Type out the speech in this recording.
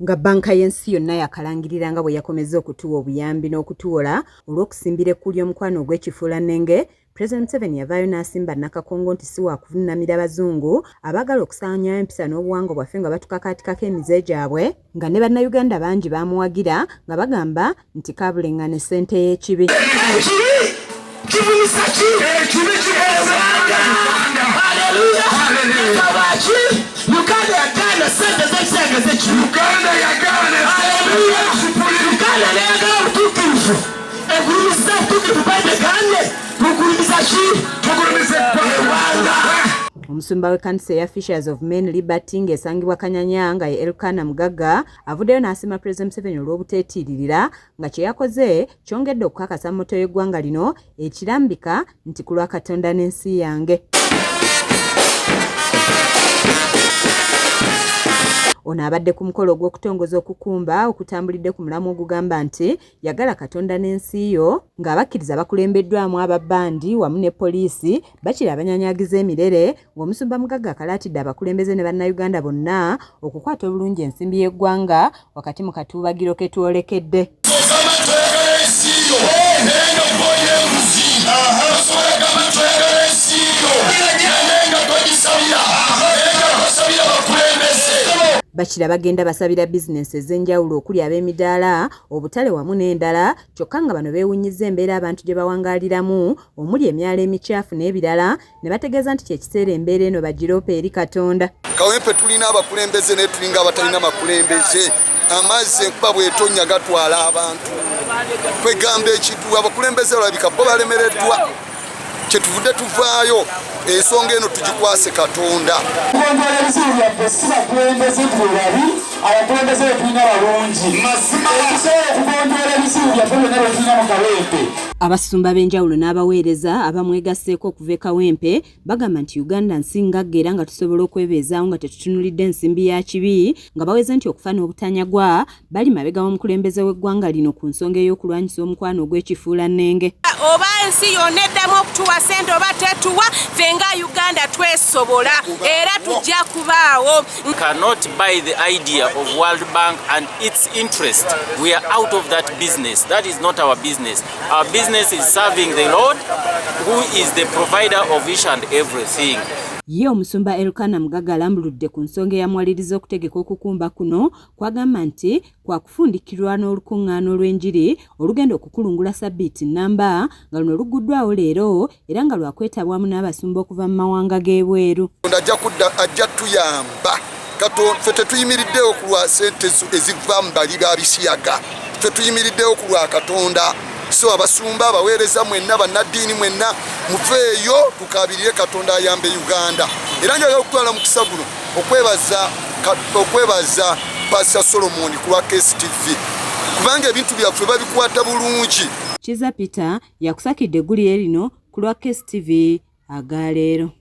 nga banka y'ensi yonna yakalangirira nga bwe yakomeza okutuwa obuyambi n'okutuwola olw'okusimbira ekku ly'omukwano ogw'ekifuulannenge, President Museveni yavaayo n'asimba Nakakongo nti si wakuvunnamira abazungu abaagala okusaanyayo empisa n'obuwangwa bwaffe nga batukakaatikako emize gyabwe, nga ne bannayuganda bangi baamuwagira nga bagamba nti kaabulengana essente y'ekibi. Omusumba w'ekkanisa ya Fishers of Men Liberty ng'esangibwa Kanyanya nga ye Elkana Mugagga avuddeyo n'asiima President Museveni olw'obuteetiiririra nga kye yakoze kyongedde okukakasa mmoto y'eggwanga lino ekirambika nti ku lwa Katonda n'ensi yange. Ono abadde ku mukolo gw'okutongoza okukumba okutambulidde ku mulamu ogugamba nti yagala Katonda n'ensi yo, ng'abakkiriza bakulembeddwamu ababbandi wamu ne poliisi bakira abanyanyagiza emirere, ng'Omusumba Mugagga akalaatidde abakulembeze ne bannayuganda bonna okukwata obulungi ensimbi y'eggwanga wakati mu katuubagiro ke twolekedde. Bakira bagenda basabira bizinesi ez'enjawulo okuli ab'emidaala, obutale wamu n'endala, kyokka nga bano beewunyizza embeera abantu gye bawangaaliramu omuli emyalo emicaafu n'ebirala, ne bategeeza nti kyekiseera embeera eno bagiroopa eri Katonda. Kawempe tulina abakulembeze naye tulinga abatalina makulembeze. Amazzi enkuba bw'etonnya gatwala abantu. Kwegamba ekitu abakulembeze balabika bo balemereddwa. Kyetuvudde tuvaayo ensonga eno tugikwase Katonda. Abasumba b'enjawulo n'abaweereza abamwegasseeko okuva e Kawempe bagamba nti Uganda nsi ngagga era nga tusobola okwebeezaawo nga tetutunulidde ensimbi ya kibi, nga baweze nti okufa n'obutanyagwa bali mabega w'omukulembeze w'eggwanga lino ku nsonga ey'okulwanyisa omukwano ogw'ekifuulannenge. Oba ensi yonna eddamu okutuwa ssente oba tetuwa, ffe nga Uganda twesobola era tujja kubaawo. Cannot buy the idea of World Bank and its interest. We are out of that business. That is not our business. Our business is serving the Lord, who is the provider of each and everything. Ye Omusumba Elkana Mugagga alambuludde ku nsonga eyamwaliriza okutegeka okukumba kuno, kwagamba nti kwa kufundikirwa n'olukuŋŋaana olw'enjiri olugenda okukulungula Ssabbiiti nnamba nga luno lugguddwawo leero era nga lwakwetabwamu n'abasumba okuva mu mawanga g'ebweru. Ajja tuyamba ffe tetuyimiriddewo ku lwa ssente eziva mu bali ba bisiyaga, ffe tuyimiriddewo ku lwa Katonda. So abasumba abaweereza mwenna bannaddiini mwenna muveeyo tukabirire Katonda ayambe Uganda. Era njagala okutwala mukisa guno okwebaza Pastor Solomon ku lwa KSTV kubanga ebintu byaffe babikwata bulungi. Kiza Peter yakusakidde eggulire lino ku lwa KSTV agaleero.